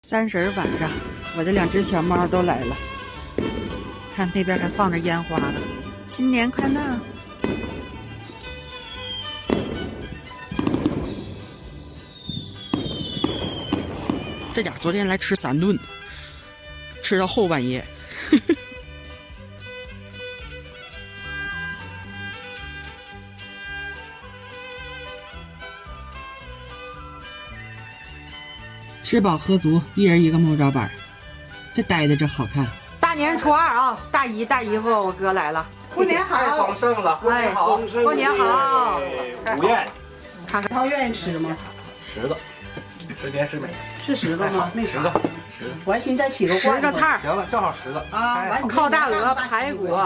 30晚上，我的2只小猫都来了。看那边还放着烟花呢，新年快乐！这家昨天来吃3顿，吃到后半夜。吃饱喝足，一人一个木罩板，这待的这好看。大年初2啊，大姨大姨夫我哥来了，过年好，太丰盛了，过年好，过年好。午宴，看看他愿意吃吗？10个，10甜10美，是10个吗？没10个，10个。我还寻思再起个罐10个菜，行了，正好10个啊。靠大鹅、排骨，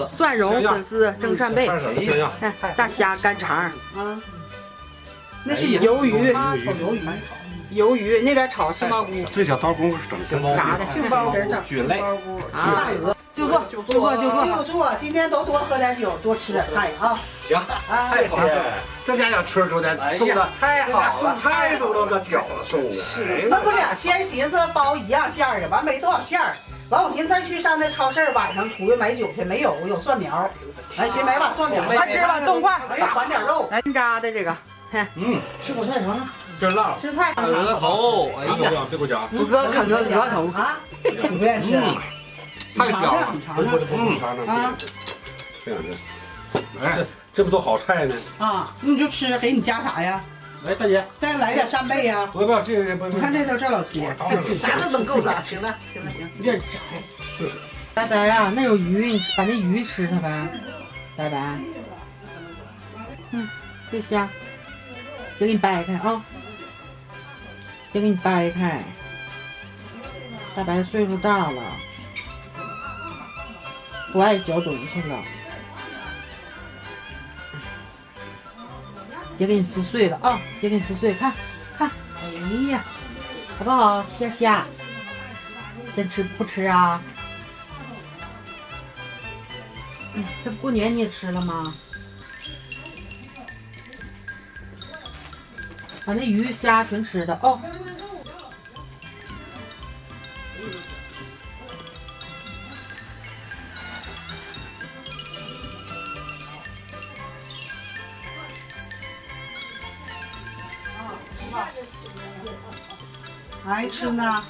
蒜蓉粉丝蒸扇贝，大虾干肠啊。那是鱿鱼，鱿鱼那边炒杏鲍菇，这小刀工是整炸的杏鲍菇、菌类啊，大鹅就做，今天都多喝点酒，多吃点菜啊。行，谢谢。这家要吃出点送的太好了，送太多个饺子送的。是，那不俩先寻思包一样馅儿的，完没多少馅儿，完我寻思再去上那超市晚上出去买酒去，没有，我有蒜苗，来先买把蒜苗，快吃吧，动筷，还点肉，来炸的这个。吃口菜肠，真辣，吃菜鹅头，哎呀，这给我夹，我哥啃个鹅头啊，不愿意吃，太香了，啊，这样的，哎，这不都好菜呢？啊，你就吃，给你加啥呀？来，大姐，再来点扇贝呀。不要，这个不，你看这都这老铁，啥都能够了。行了，有点嚼。就是。白白啊，那有鱼，你把那鱼吃它呗。白白，这虾。先给你掰开啊！先给你掰开。大白岁数大了，不爱嚼东西了。姐给你撕碎了啊！姐给你撕碎，看，看，哎呀，好不好？虾，先吃不吃啊？这过年你也吃了吗？把那鱼虾全吃的哦。爱吃呢。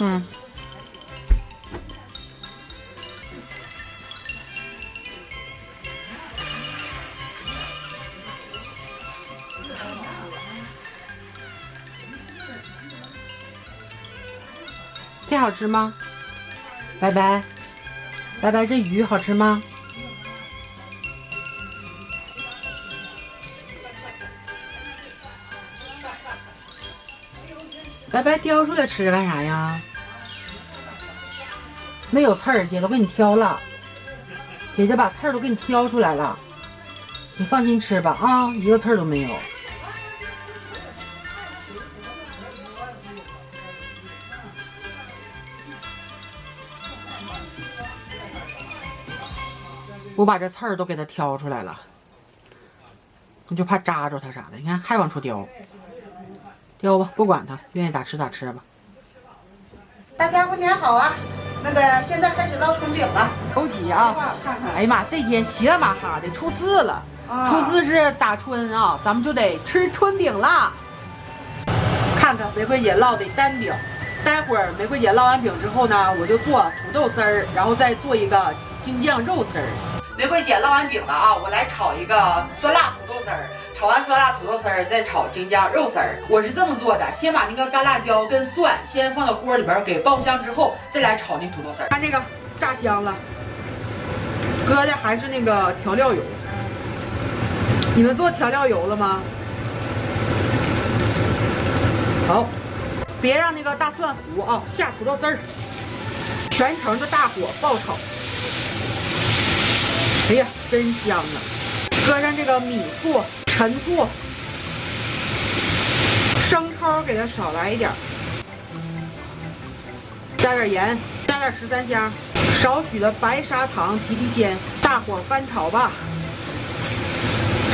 这好吃吗？白白，这鱼好吃吗？白白挑出来吃干啥呀？没有刺儿，姐都给你挑了，姐姐把刺儿都给你挑出来了，你放心吃吧啊，一个刺儿都没有。我把这刺儿都给它挑出来了，你就怕扎着它啥的。你看还往出叼，叼吧，不管它，愿意咋吃咋吃吧。大家过年好啊！那个现在开始烙春饼了，枸杞啊！看看，哎呀妈，这天喜了马哈的，初4了，初4是大春啊，咱们就得吃春饼啦。看看玫瑰姐烙的单饼，待会儿玫瑰姐烙完饼之后呢，我就做土豆丝儿，然后再做一个京酱肉丝儿。玫瑰姐烙完饼了啊，我来炒一个酸辣土豆丝儿，炒完酸辣土豆丝儿再炒京酱肉丝儿。我是这么做的，先把那个干辣椒跟蒜先放到锅里边给爆香之后，再来炒那土豆丝儿。看这个炸香了，搁的还是那个调料油。你们做调料油了吗？好，别让那个大蒜糊啊，下土豆丝儿，全程的大火爆炒。哎呀，真香啊！搁上这个米醋、陈醋，生抽给它少来一点，加点盐，加点13香，少许的白砂糖提鲜，大火翻炒吧。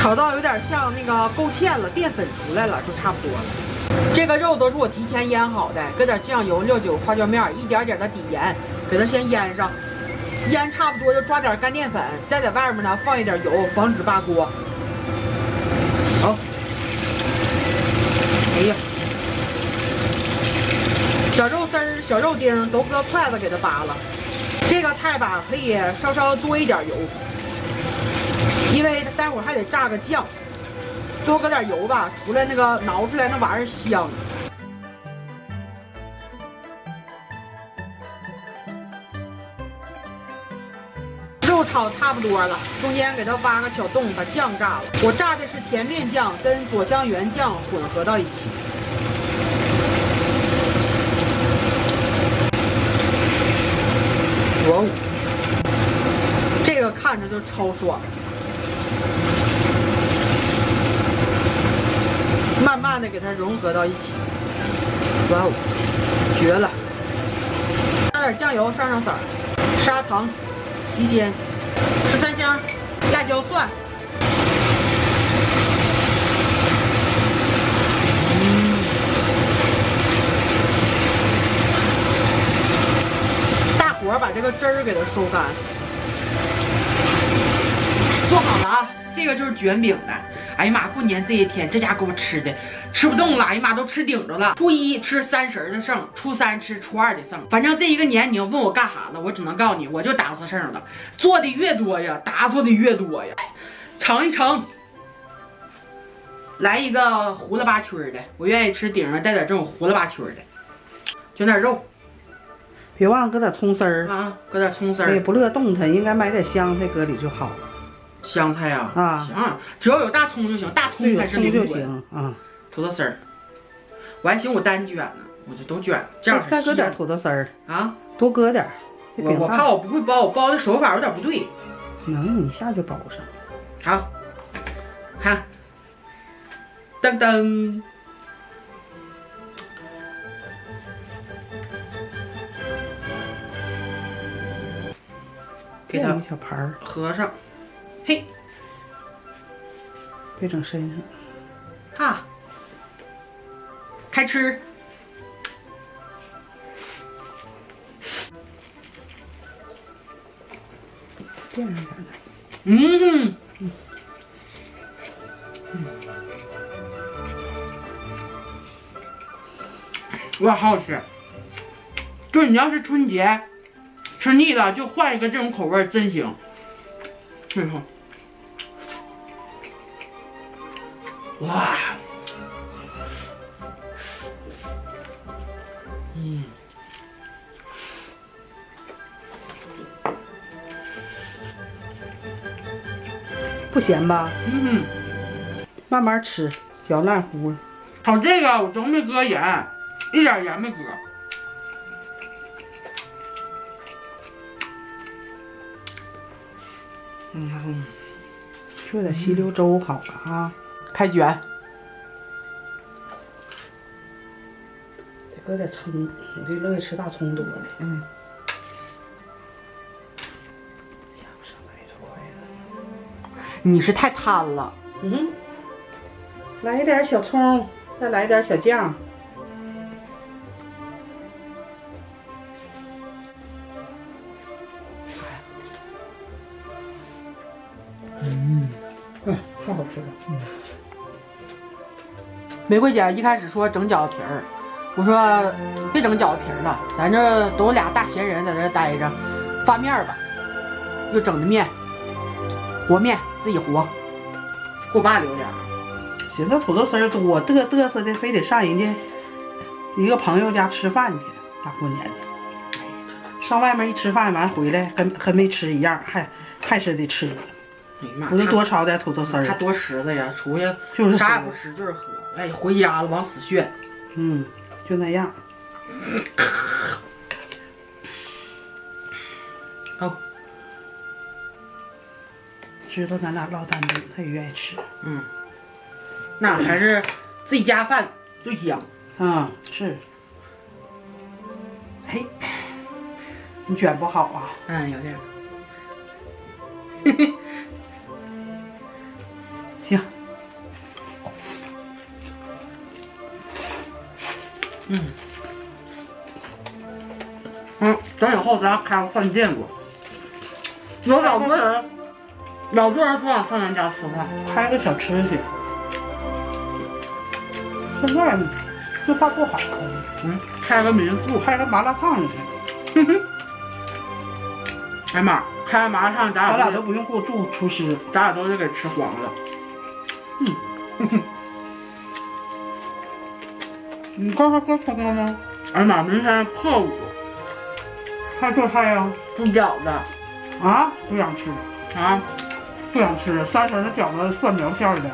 炒到有点像那个勾芡了，淀粉出来了，就差不多了。这个肉都是我提前腌好的，搁点酱油、料酒、花椒面，一点点的底盐，给它先腌上。腌差不多就抓点干淀粉，再在外面呢放一点油，防止扒锅。好，哎呀，小肉丝儿、小肉丁都搁筷子给它扒了。这个菜吧可以稍稍多一点油，因为待会儿还得炸个酱，多搁点油吧，出来那个挠出来那玩意儿香。肉炒差不多了，中间给它挖个小洞，把酱炸了。我炸的是甜面酱跟左香园酱混合到一起。哇哦，这个看着就超爽。慢慢的给它融合到一起。哇哦，绝了！加点酱油，上色儿，砂糖。提鲜，13香，辣椒蒜，大火把这个汁儿给它收干。做好了啊，这个就是卷饼的。哎呀妈，过年这一天，这家给我吃的吃不动了，哎呀妈，都吃顶着了。初一吃30的剩，初3吃初2的剩，反正这一个年你要问我干啥了，我只能告诉你，我就打死剩了。做的越多呀，打扫的越多呀。尝一尝，来一个糊了吧圈的，我愿意吃顶上带点这种糊了吧圈的，卷点肉。别忘了搁点葱丝儿啊，搁点葱丝儿。也不乐动它，应该买点香菜搁里就好了。香菜呀，啊，行，只要有大葱就行，大葱才是灵魂就行啊。土豆丝儿，我还寻我单卷呢，我就都卷，这样再搁点土豆丝儿啊，多搁点。我怕我不会包，我包的手法有点不对。能，一下就包上。好，看，噔噔，给它一小盘儿合上，嘿，别整身上。哈，开吃。这样点的。哇，好好吃！就是你要是春节吃腻了，就换一个这种口味真行。最后，哇，不咸吧？慢慢吃，嚼烂糊。炒这个我都没搁盐，一点盐没搁。做点稀溜粥好了啊！开卷，得搁点葱，我就乐意吃大葱多的。下不上来就快了。你是太贪了。来一点小葱，再来一点小酱。太好吃了。玫瑰姐一开始说整饺子皮儿，我说别整饺子皮儿了，咱这都俩大闲人在这待着，发面吧。又整的面，和面自己和，给我爸留点。寻思土豆丝儿多，嘚瑟的，非得上人家一个朋友家吃饭去，大过年的。上外面一吃饭完回来，跟没吃一样，还是得吃。我就多炒点土豆丝儿。他多实在呀，出去就是啥也不吃，就是喝。哎，回家了往死炫。就那样。好，知道咱俩烙蛋饼，他也愿意吃。那还是自己家饭最香。是。嘿，你卷不好啊？有点。行。等以后咱开个饭店过，有老多人都想上咱家吃饭，开个小吃去。现在这话不好，开个民宿，开个麻辣烫去。哎妈，开个麻辣烫，咱俩都不用给我雇厨师，咱俩都得给吃黄了。你刚才搁葱了吗？哎妈，明天破五，还做菜呀？煮饺子啊，不想吃，啊，不想吃。30的饺子蒜苗馅的，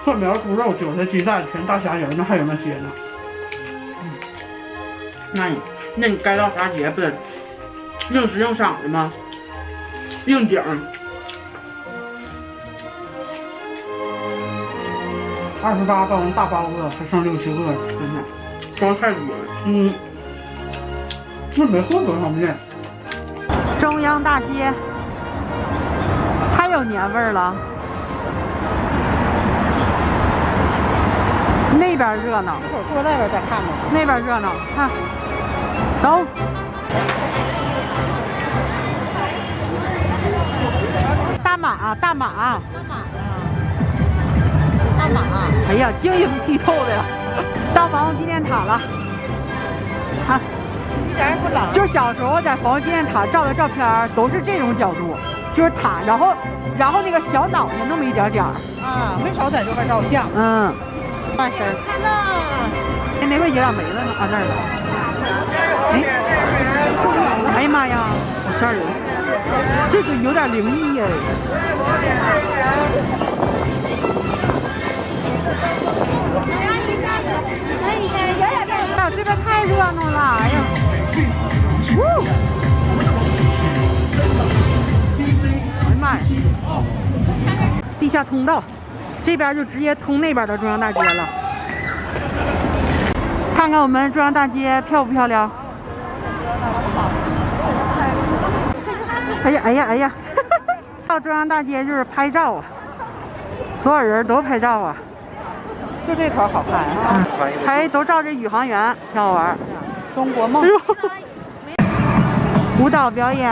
蒜苗、猪肉、韭菜、鸡蛋，全大虾仁，那还有那些呢。那你该到啥节不得硬时硬嗓的吗？硬顶。28包大包子，还剩60个，真的，包太多了。这没喝多少面。中央大街太有年味儿了，那边热闹，一会儿过那边再看吧。那边热闹，看，走。大马，大马，大马，哎呀，晶莹剔透的呀！到防空纪念塔了，看，一点也不冷。就小时候在防空纪念塔照的照片都是这种角度，就是塔，然后那个小脑袋那么一点点儿啊，没少在这块照相。半身。看到，哎，玫瑰节咋没了呢？啊，那儿了。哎呀妈呀，好吓人！这个有点灵异哎。哎呀，这边太热闹了！哎呀，哎呀妈呀！地下通道，这边就直接通那边的中央大街了。看看我们中央大街漂不漂亮？哎呀哎呀哎呀！到中央大街就是拍照啊，所有人都拍照啊。就这头好看啊！还都照着宇航员，挺好玩。中国梦。舞蹈表演。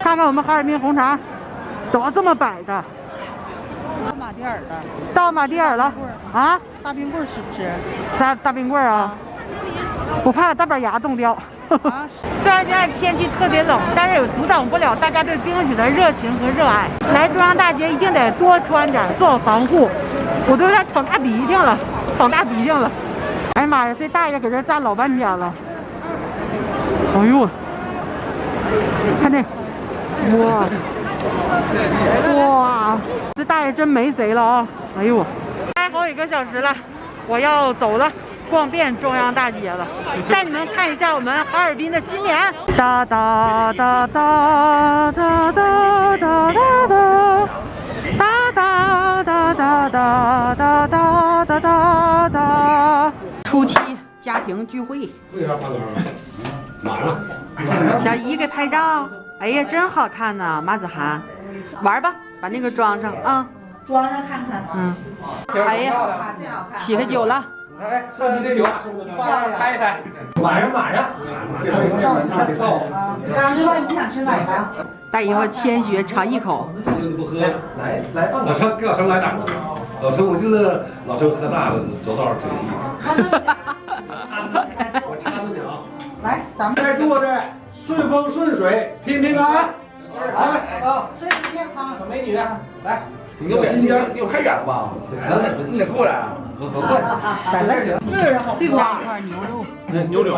看看我们哈尔滨红肠，都这么摆着。到马迭尔了。到马迭尔了啊！大冰棍吃不吃？大冰棍啊！我怕大板牙冻掉。虽然现在天气特别冷，但是也阻挡不了大家对冰雪的热情和热爱。来中央大街一定得多穿点，做好防护。我都有点淌大鼻涕了，哎呀妈呀，这大爷搁这站老半天了。哎呦，看这，哇，这大爷真没谁了啊！哎呦，还好几个小时了，我要走了。逛遍中央大街了，带你们看一下我们哈尔滨的新年。哒哒哒哒哒哒哒哒哒哒哒哒哒哒哒哒哒哒。初七家庭聚会。为啥拍个马上？小姨给拍照，哎呀，真好看呐！马子涵，玩吧，把那个装上啊，装上看看。哎呀，起来酒了。哎，上你这酒，拍一拍。晚上，得到。刚知道你想吃哪个？大姨夫谦虚尝一口。不喝。来，老陈给老陈来点。老陈，我觉得老陈喝大了，走道挺有意思。我搀着你啊。来，咱们在座的顺风顺水，平平安安。来啊！身体健康。小美女的，来。你有新疆，又太远了吧？你得过来啊！走过来，咱这行，这是好。对吧？一块牛肉。牛柳。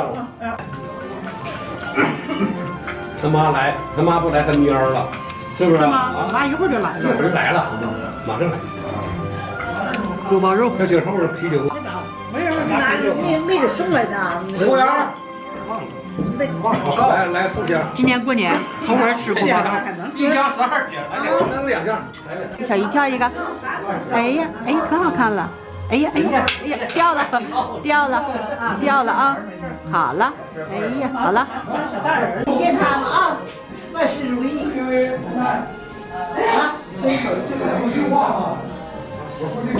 他妈来，他妈不来，他蔫儿了，是不是？我妈一会儿就来了。一会儿就来了，马上来。肉包肉。要今后边啤酒。没人没给送来呢。服务员。来4箱。今年过年头回吃过吧？1箱12瓶，来2箱。小姨跳一个，哎呀，可好看了，哎呀，掉了啊！好了，哎呀，好了。健康啊，万事如意。啊，这个不听话吗？我不听